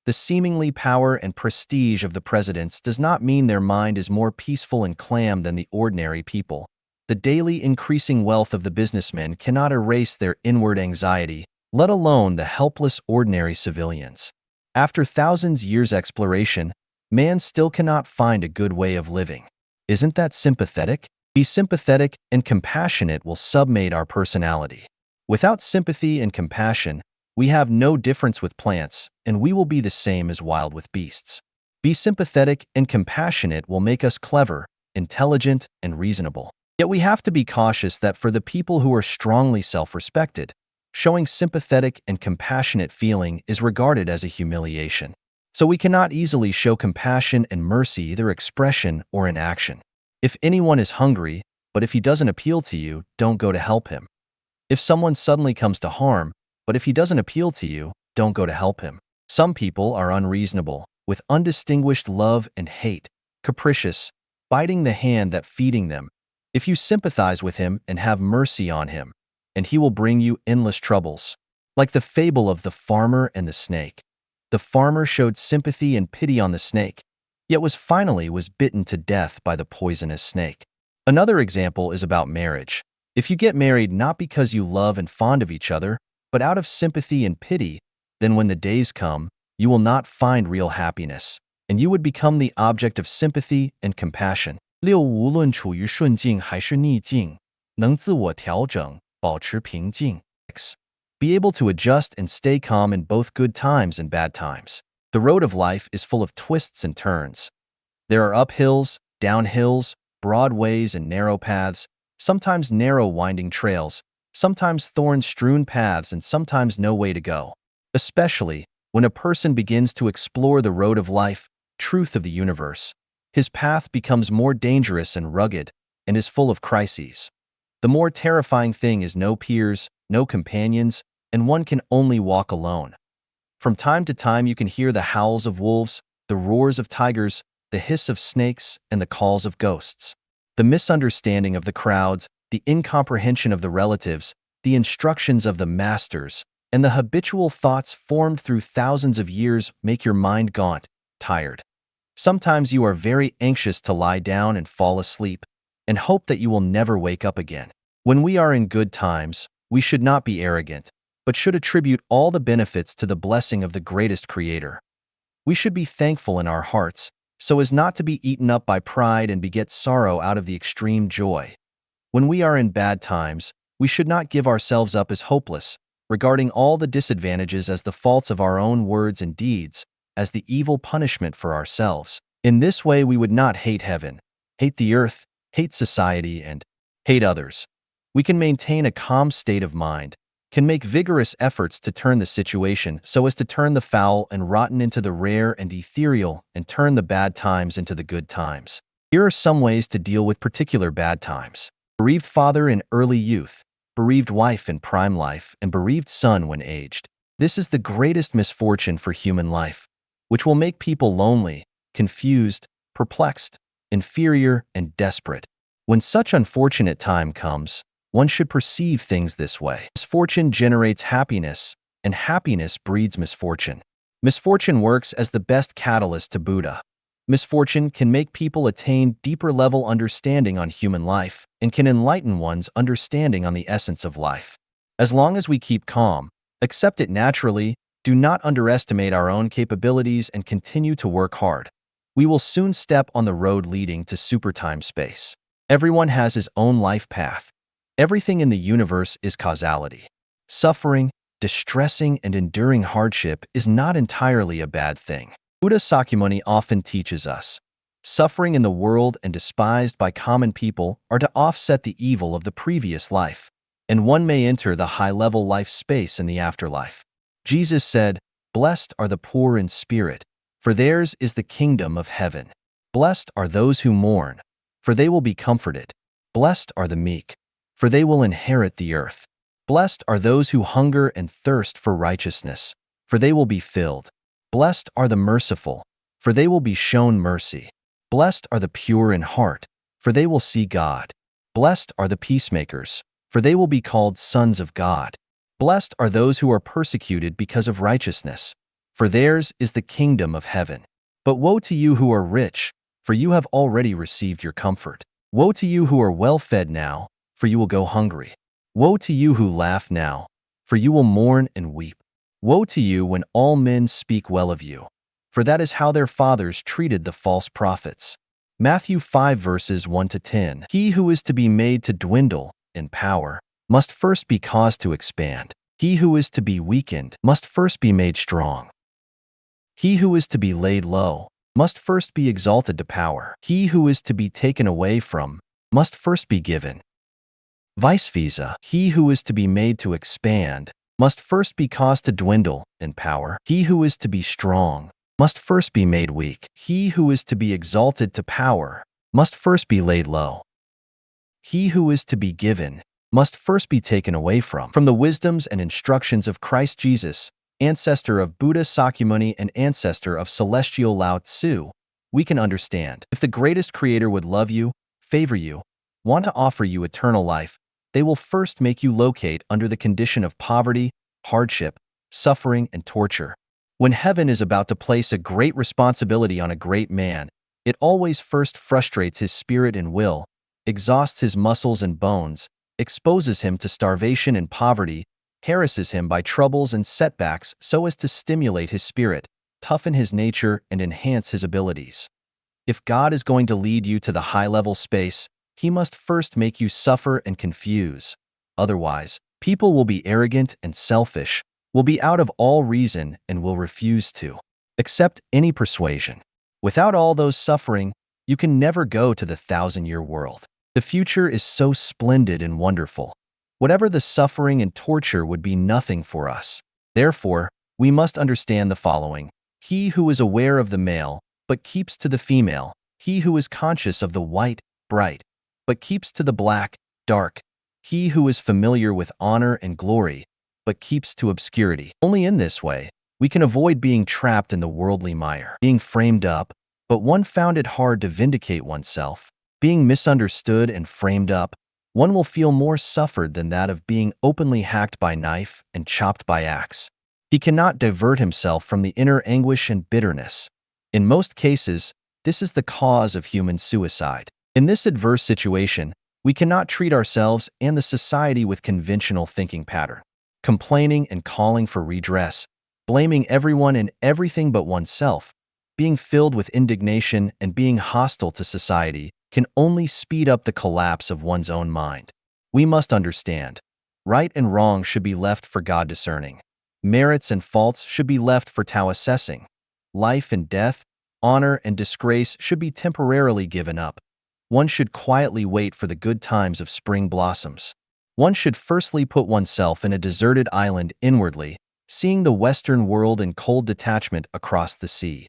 The seemingly power and prestige of the presidents does not mean their mind is more peaceful and calm than the ordinary people. The daily increasing wealth of the businessmen cannot erase their inward anxiety, let alone the helpless ordinary civilians. After thousands of years' exploration, man still cannot find a good way of living. Isn't that sympathetic? Be sympathetic and compassionate will submate our personality. Without sympathy and compassion, we have no difference with plants, and we will be the same as wild with beasts. Be sympathetic and compassionate will make us clever, intelligent, and reasonable. Yet we have to be cautious that for the people who are strongly self-respected, showing sympathetic and compassionate feeling is regarded as a humiliation. So we cannot easily show compassion and mercy either expression or in action. If anyone is hungry, but if he doesn't appeal to you, don't go to help him. If someone suddenly comes to harm, but if he doesn't appeal to you, don't go to help him. Some people are unreasonable, with undistinguished love and hate, capricious, biting the hand that feeding them. If you sympathize with him and have mercy on him, and he will bring you endless troubles. Like the fable of the farmer and the snake. The farmer showed sympathy and pity on the snake, yet finally was bitten to death by the poisonous snake. Another example is about marriage. If you get married not because you love and fond of each other, but out of sympathy and pity, then when the days come, you will not find real happiness, and you would become the object of sympathy and compassion. 六无论处于顺境还是逆境，能自我调整，保持平静。Six, be able to adjust and stay calm in both good times and bad times. The road of life is full of twists and turns. There are uphills, downhills, broad ways and narrow paths, sometimes narrow winding trails, sometimes thorn-strewn paths, and sometimes no way to go. Especially when a person begins to explore the road of life, truth of the universe, his path becomes more dangerous and rugged and is full of crises. The more terrifying thing is no peers, no companions, and one can only walk alone. From time to time you can hear the howls of wolves, the roars of tigers, the hiss of snakes, and the calls of ghosts. The misunderstanding of the crowds, the incomprehension of the relatives, the instructions of the masters, and the habitual thoughts formed through thousands of years make your mind gaunt, tired. Sometimes you are very anxious to lie down and fall asleep, and hope that you will never wake up again. When we are in good times, we should not be arrogant, but should attribute all the benefits to the blessing of the greatest Creator. We should be thankful in our hearts, so as not to be eaten up by pride and beget sorrow out of the extreme joy. When we are in bad times, we should not give ourselves up as hopeless, regarding all the disadvantages as the faults of our own words and deeds, as the evil punishment for ourselves. In this way we would not hate heaven, hate the earth, hate society, and hate others. We can maintain a calm state of mind, can make vigorous efforts to turn the situation so as to turn the foul and rotten into the rare and ethereal and turn the bad times into the good times. Here are some ways to deal with particular bad times. Bereaved father in early youth, bereaved wife in prime life, and bereaved son when aged. This is the greatest misfortune for human life, which will make people lonely, confused, perplexed, inferior, and desperate. When such unfortunate time comes, one should perceive things this way. Misfortune generates happiness, and happiness breeds misfortune. Misfortune works as the best catalyst to Buddha. Misfortune can make people attain deeper level understanding on human life and can enlighten one's understanding on the essence of life. As long as we keep calm, accept it naturally, do not underestimate our own capabilities, and continue to work hard, we will soon step on the road leading to supertime space. Everyone has his own life path. Everything in the universe is causality. Suffering, distressing, and enduring hardship is not entirely a bad thing. Buddha Sakyamuni often teaches us, suffering in the world and despised by common people are to offset the evil of the previous life, and one may enter the high-level life space in the afterlife. Jesus said, "Blessed are the poor in spirit, for theirs is the kingdom of heaven. Blessed are those who mourn, for they will be comforted. Blessed are the meek, for they will inherit the earth. Blessed are those who hunger and thirst for righteousness, for they will be filled. Blessed are the merciful, for they will be shown mercy. Blessed are the pure in heart, for they will see God. Blessed are the peacemakers, for they will be called sons of God. Blessed are those who are persecuted because of righteousness, for theirs is the kingdom of heaven. But woe to you who are rich, for you have already received your comfort. Woe to you who are well-fed now, for you will go hungry. Woe to you who laugh now, for you will mourn and weep. Woe to you when all men speak well of you, for that is how their fathers treated the false prophets." Matthew 5 verses 1 to 10. He who is to be made to dwindle in power must first be caused to expand. He who is to be weakened must first be made strong. He who is to be laid low must first be exalted to power. He who is to be taken away from must first be given. Vice versa, he who is to be made to expand must first be caused to dwindle in power. He who is to be strong must first be made weak. He who is to be exalted to power must first be laid low. He who is to be given must first be taken away from. From the wisdoms and instructions of Christ Jesus, ancestor of Buddha Sakyamuni and ancestor of celestial Lao Tzu, we can understand. If the greatest Creator would love you, favor you, want to offer you eternal life, they will first make you locate under the condition of poverty, hardship, suffering, and torture. When heaven is about to place a great responsibility on a great man, it always first frustrates his spirit and will, exhausts his muscles and bones, exposes him to starvation and poverty, harasses him by troubles and setbacks so as to stimulate his spirit, toughen his nature, and enhance his abilities. If God is going to lead you to the high-level space, He must first make you suffer and confuse. Otherwise, people will be arrogant and selfish, will be out of all reason, and will refuse to accept any persuasion. Without all those suffering, you can never go to the thousand-year world. The future is so splendid and wonderful. Whatever the suffering and torture would be nothing for us. Therefore, we must understand the following. He who is aware of the male, but keeps to the female. He who is conscious of the white, bright, but keeps to the black, dark. He who is familiar with honor and glory, but keeps to obscurity. Only in this way, we can avoid being trapped in the worldly mire. Being framed up, but one found it hard to vindicate oneself. Being misunderstood and framed up, one will feel more suffered than that of being openly hacked by knife and chopped by axe. He cannot divert himself from the inner anguish and bitterness. In most cases, this is the cause of human suicide. In this adverse situation, we cannot treat ourselves and the society with conventional thinking pattern. Complaining and calling for redress, blaming everyone and everything but oneself, being filled with indignation and being hostile to society can only speed up the collapse of one's own mind. We must understand, right and wrong should be left for God discerning. Merits and faults should be left for Tao assessing. Life and death, honor and disgrace should be temporarily given up. One should quietly wait for the good times of spring blossoms. One should firstly put oneself in a deserted island inwardly, seeing the Western world in cold detachment across the sea.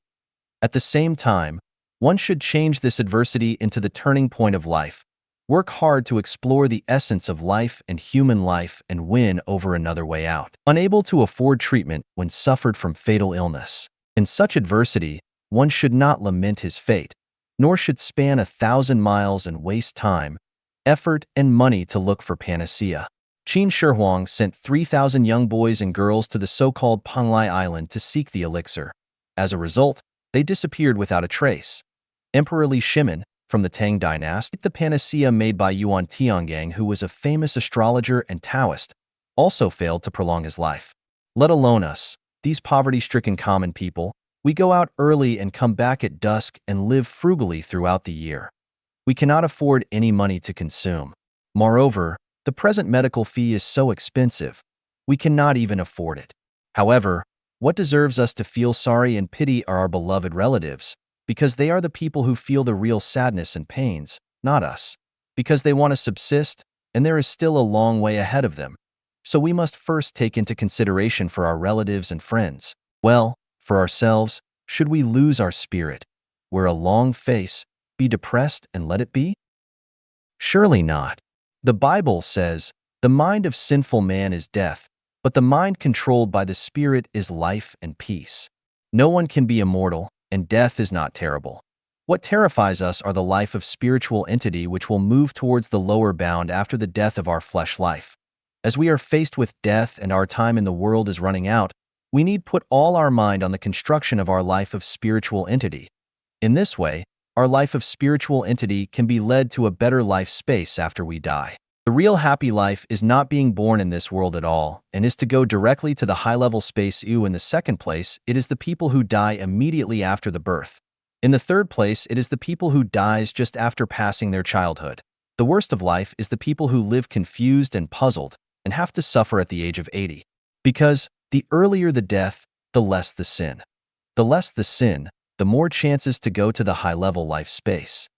At the same time, one should change this adversity into the turning point of life, work hard to explore the essence of life and human life and win over another way out. Unable to afford treatment when suffered from fatal illness. In such adversity, one should not lament his fate, nor should span 1,000 miles and waste time, effort, and money to look for panacea. Qin Shi Huang sent 3,000 young boys and girls to the so-called Penglai Island to seek the elixir. As a result, they disappeared without a trace. Emperor Li Shimin, from the Tang dynasty, the panacea made by Yuan Tiangang, who was a famous astrologer and Taoist, also failed to prolong his life. Let alone us, these poverty-stricken common people, we go out early and come back at dusk and live frugally throughout the year. We cannot afford any money to consume. Moreover, the present medical fee is so expensive, we cannot even afford it. However, what deserves us to feel sorry and pity are our beloved relatives, because they are the people who feel the real sadness and pains, not us, because they want to subsist, and there is still a long way ahead of them. So we must first take into consideration for our relatives and friends. Well, for ourselves, should we lose our spirit, wear a long face, be depressed and let it be? Surely not. The Bible says, "The mind of sinful man is death, but the mind controlled by the Spirit is life and peace." No one can be immortal, and death is not terrible. What terrifies us are the life of spiritual entity which will move towards the lower bound after the death of our flesh life. As we are faced with death and our time in the world is running out, we need put all our mind on the construction of our life of spiritual entity. In this way, our life of spiritual entity can be led to a better life space after we die. The real happy life is not being born in this world at all, and is to go directly to the high-level space. In the second place, it is the people who die immediately after the birth. In the third place, it is the people who dies just after passing their childhood. The worst of life is the people who live confused and puzzled, and have to suffer at the age of 80. Because the earlier the death, the less the sin. The less the sin, the more chances to go to the high-level life space.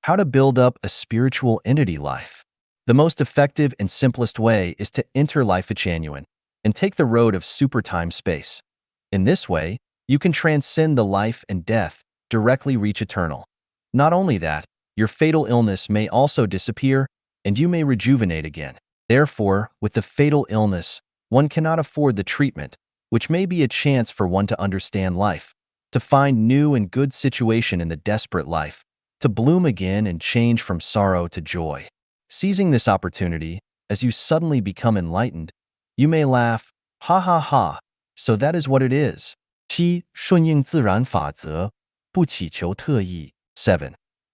How to build up a spiritual entity life. The most effective and simplest way is to enter life genuine and take the road of super time space. In this way, you can transcend the life and death, directly reach eternal. Not only that, your fatal illness may also disappear, and you may rejuvenate again. Therefore, with the fatal illness, one cannot afford the treatment, which may be a chance for one to understand life, to find new and good situation in the desperate life, to bloom again and change from sorrow to joy. Seizing this opportunity, as you suddenly become enlightened, you may laugh, ha ha ha, so that is what it is. 七顺应自然法则，不祈求特意。 7.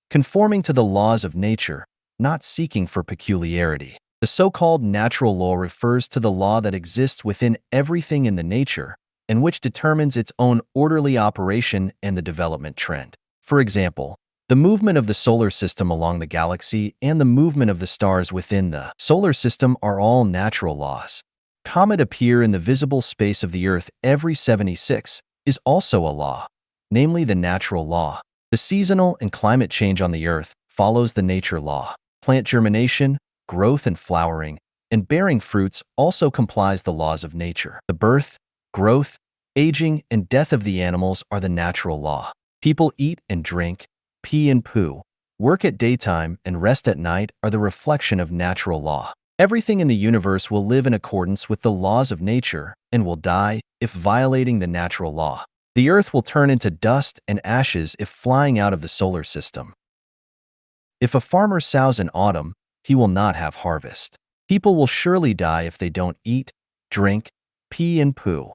Conforming to the laws of nature, not seeking for peculiarity. The so-called natural law refers to the law that exists within everything in the nature and which determines its own orderly operation and the development trend. For example, the movement of the solar system along the galaxy and the movement of the stars within the solar system are all natural laws. Comet appear in the visible space of the Earth every 76 is also a law, namely the natural law. The seasonal and climate change on the Earth follows the nature law. Plant germination, growth and flowering, and bearing fruits also complies the laws of nature. The birth, growth, aging, and death of the animals are the natural law. People eat and drink, pee and poo, work at daytime, and rest at night are the reflection of natural law. Everything in the universe will live in accordance with the laws of nature and will die if violating the natural law. The Earth will turn into dust and ashes if flying out of the solar system. If a farmer sows in autumn, he will not have harvest. People will surely die if they don't eat, drink, pee, and poo.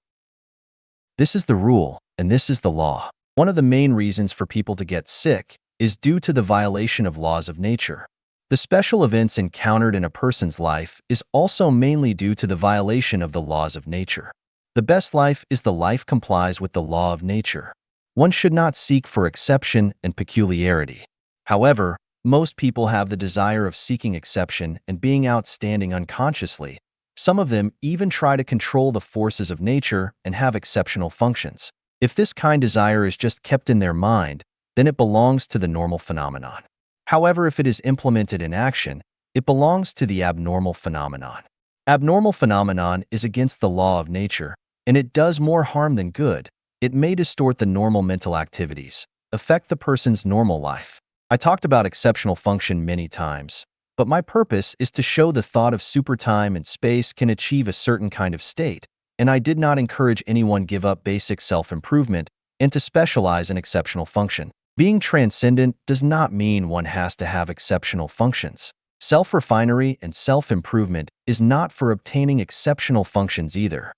This is the rule, and this is the law. One of the main reasons for people to get sick is due to the violation of laws of nature. The special events encountered in a person's life is also mainly due to the violation of the laws of nature. The best life is the life complies with the law of nature. One should not seek for exception and peculiarity. However, most people have the desire of seeking exception and being outstanding unconsciously. Some of them even try to control the forces of nature and have exceptional functions. If this kind desire is just kept in their mind, then it belongs to the normal phenomenon. However, if it is implemented in action, it belongs to the abnormal phenomenon. Abnormal phenomenon is against the law of nature, and it does more harm than good. It may distort the normal mental activities, affect the person's normal life. I talked about exceptional function many times, but my purpose is to show the thought of supertime and space can achieve a certain kind of state, and I did not encourage anyone give up basic self-improvement and to specialize in exceptional function. Being transcendent does not mean one has to have exceptional functions. Self-refinery and self-improvement is not for obtaining exceptional functions either.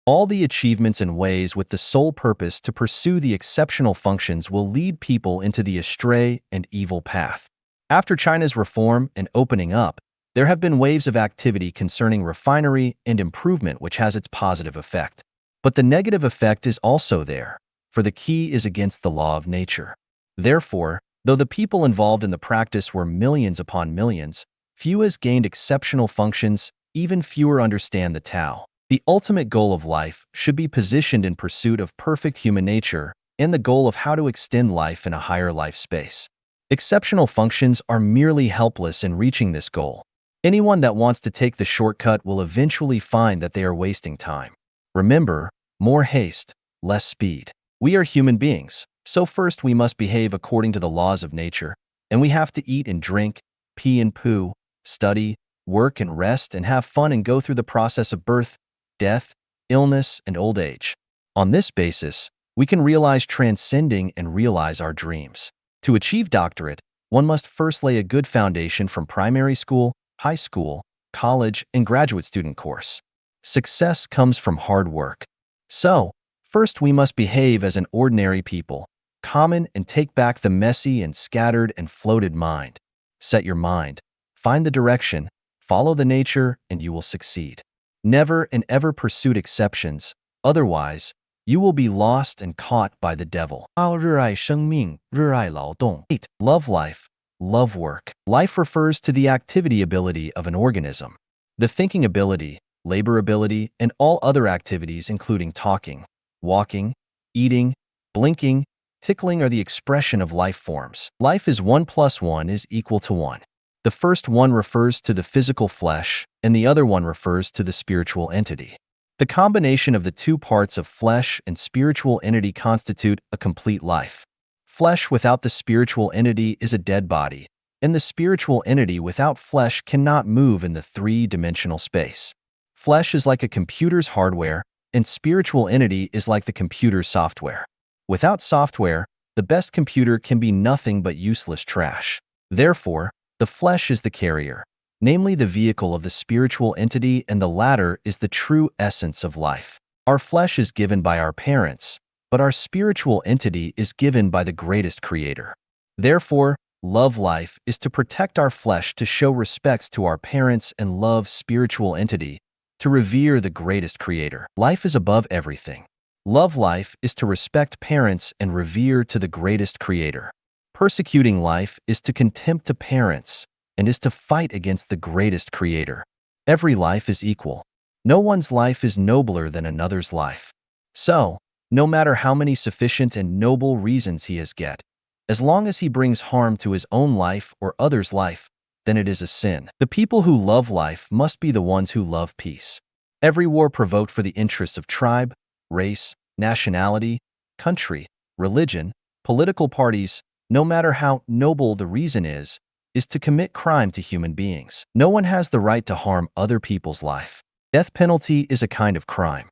All the achievements and ways with the sole purpose to pursue the exceptional functions will lead people into the astray and evil path. After China's reform and opening up, there have been waves of activity concerning refinery and improvement which has its positive effect. But the negative effect is also there, for the key is against the law of nature. Therefore, though the people involved in the practice were millions upon millions, few has gained exceptional functions, even fewer understand the Tao. The ultimate goal of life should be positioned in pursuit of perfect human nature and the goal of how to extend life in a higher life space. Exceptional functions are merely helpless in reaching this goal. Anyone that wants to take the shortcut will eventually find that they are wasting time. Remember, more haste, less speed. We are human beings. So first we must behave according to the laws of nature, and we have to eat and drink, pee and poo, study, work and rest, and have fun and go through the process of birth, death, illness, and old age. On this basis, we can realize transcending and realize our dreams. To achieve doctorate, one must first lay a good foundation from primary school, high school, college, and graduate student course. Success comes from hard work. So, first we must behave as an ordinary people, common, and take back the messy and scattered and floated mind. Set your mind, find the direction, follow the nature, and you will succeed. Never and ever pursue exceptions, otherwise, you will be lost and caught by the devil. 热爱生命，热爱劳动. 8. Love life, love work. Life refers to the activity ability of an organism. The thinking ability, labor ability, and all other activities including talking, walking, eating, blinking, tickling are the expression of life forms. Life is 1 plus 1 is equal to 1. The first one refers to the physical flesh, and the other one refers to the spiritual entity. The combination of the two parts of flesh and spiritual entity constitute a complete life. Flesh without the spiritual entity is a dead body, and the spiritual entity without flesh cannot move in the three-dimensional space. Flesh is like a computer's hardware, and spiritual entity is like the computer's software. Without software, the best computer can be nothing but useless trash. Therefore, the flesh is the carrier, namely the vehicle of the spiritual entity, and the latter is the true essence of life. Our flesh is given by our parents, but our spiritual entity is given by the greatest creator. Therefore, Love life is to protect our flesh, to show respect to our parents, and love spiritual entity, to revere the greatest creator. Life is above everything. Love life is to respect parents and revere to the greatest creator. Persecuting life is to contempt to parents and is to fight against the greatest creator. Every life is equal. No one's life is nobler than another's life. So, no matter how many sufficient and noble reasons he has get, as long as he brings harm to his own life or others' life, then it is a sin. The people who love life must be the ones who love peace. Every war provoked for the interests of tribe, race, nationality, country, religion, political parties, no matter how noble the reason is to commit crime to human beings. No one has the right to harm other people's life. Death penalty is a kind of crime.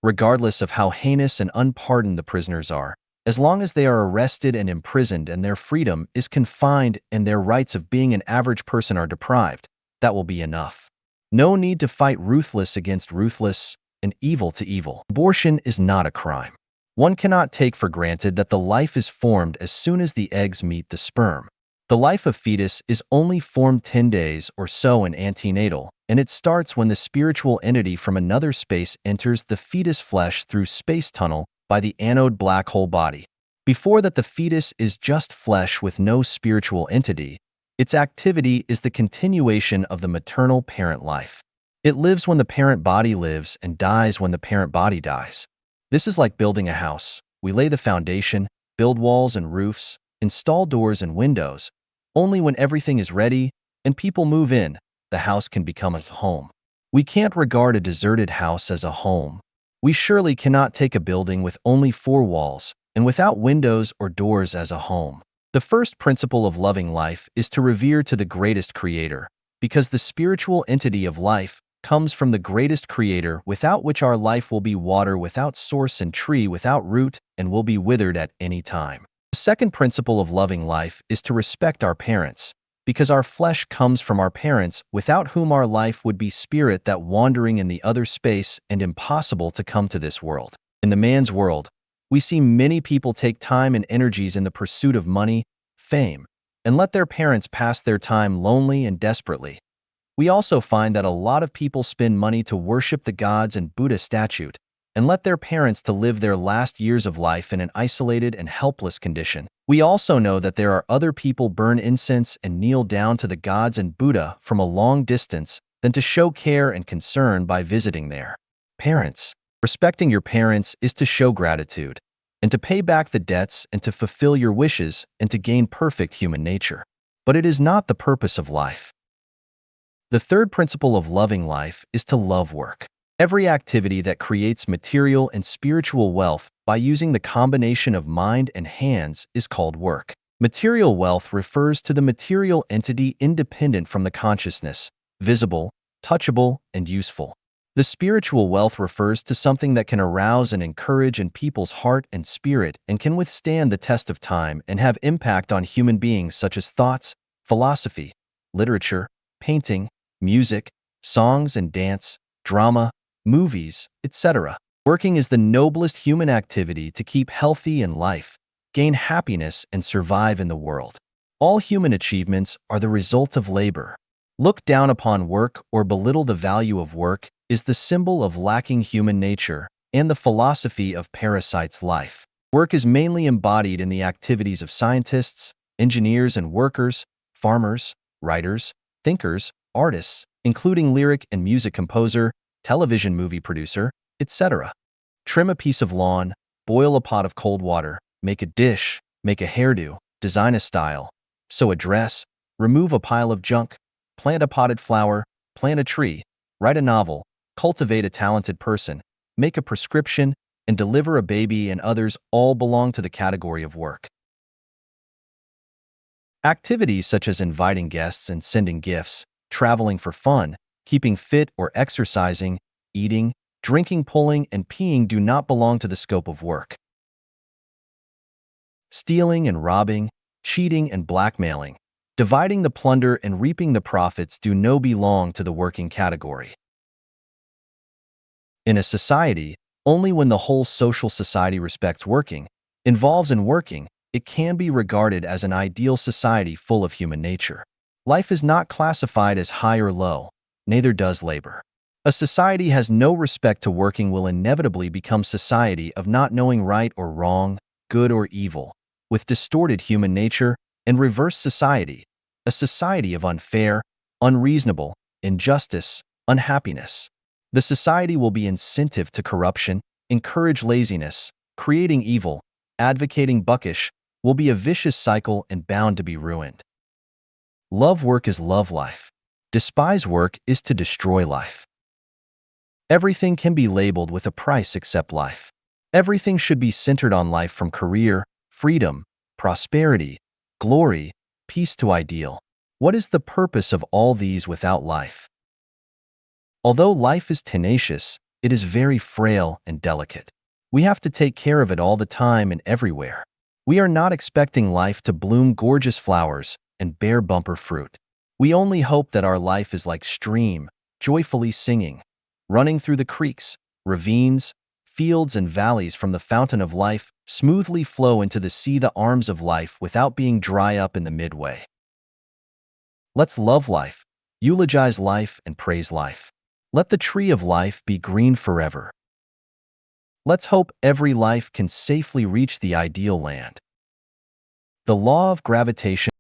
Regardless of how heinous and unpardoned the prisoners are, as long as they are arrested and imprisoned and their freedom is confined and their rights of being an average person are deprived, that will be enough. No need to fight ruthless against ruthless and evil to evil. Abortion is not a crime. One cannot take for granted that the life is formed as soon as the eggs meet the sperm. The life of fetus is only formed 10 days or so in antenatal, and it starts when the spiritual entity from another space enters the fetus flesh through space tunnel by the anode black hole body. Before that, the fetus is just flesh with no spiritual entity. Its activity is the continuation of the maternal parent life. It lives when the parent body lives and dies when the parent body dies. This is like building a house. We lay the foundation, build walls and roofs, install doors and windows. Only when everything is ready and people move in, the house can become a home. We can't regard a deserted house as a home. We surely cannot take a building with only 4 walls and without windows or doors as a home. The first principle of loving life is to revere to the greatest creator, because the spiritual entity of life comes from the greatest creator, without which our life will be water without source and tree without root and will be withered at any time. The second principle of loving life is to respect our parents, because our flesh comes from our parents, without whom our life would be spirit that wandering in the other space and impossible to come to this world. In the man's world, we see many people take time and energies in the pursuit of money, fame, and let their parents pass their time lonely and desperately. We also find that a lot of people spend money to worship the gods and Buddha statue, and let their parents to live their last years of life in an isolated and helpless condition. We also know that there are other people burn incense and kneel down to the gods and Buddha from a long distance than to show care and concern by visiting their parents. Respecting your parents is to show gratitude, and to pay back the debts and to fulfill your wishes and to gain perfect human nature. But it is not the purpose of life. The third principle of loving life is to love work. Every activity that creates material and spiritual wealth by using the combination of mind and hands is called work. Material wealth refers to the material entity independent from the consciousness, visible, touchable, and useful. The spiritual wealth refers to something that can arouse and encourage in people's heart and spirit and can withstand the test of time and have impact on human beings, such as thoughts, philosophy, literature, painting, music, songs and dance, drama, movies, etc. Working is the noblest human activity to keep healthy in life, gain happiness, and survive in the world. All human achievements are the result of labor. Look down upon work or belittle the value of work is the symbol of lacking human nature and the philosophy of parasite's life. Work is mainly embodied in the activities of scientists, engineers and workers, farmers, writers, thinkers, artists, including lyric and music composer, television movie producer, etc. Trim a piece of lawn, boil a pot of cold water, make a dish, make a hairdo, design a style, sew a dress, remove a pile of junk, plant a potted flower, plant a tree, write a novel, cultivate a talented person, make a prescription, and deliver a baby, and others all belong to the category of work. Activities such as inviting guests and sending gifts, traveling for fun, keeping fit or exercising, eating, drinking, pulling, and peeing do not belong to the scope of work. Stealing and robbing, cheating and blackmailing, dividing the plunder and reaping the profits do not belong to the working category. In a society, only when the whole social society respects working, involves in working, it can be regarded as an ideal society full of human nature. Life is not classified as high or low, neither does labor. A society has no respect to working will inevitably become society of not knowing right or wrong, good or evil, with distorted human nature, and reverse society, a society of unfair, unreasonable, injustice, unhappiness. The society will be incentive to corruption, encourage laziness, creating evil, advocating buckish, will be a vicious cycle and bound to be ruined. Love work is love life. Despise work is to destroy life. Everything can be labeled with a price except life. Everything should be centered on life from career, freedom, prosperity, glory, peace to ideal. What is the purpose of all these without life? Although life is tenacious, it is very frail and delicate. We have to take care of it all the time and everywhere. We are not expecting life to bloom gorgeous flowers and bear bumper fruit. We only hope that our life is like stream, joyfully singing, running through the creeks, ravines, fields and valleys from the fountain of life, smoothly flow into the sea the arms of life without being dry up in the midway. Let's love life, eulogize life and praise life. Let the tree of life be green forever. Let's hope every life can safely reach the ideal land. The law of gravitation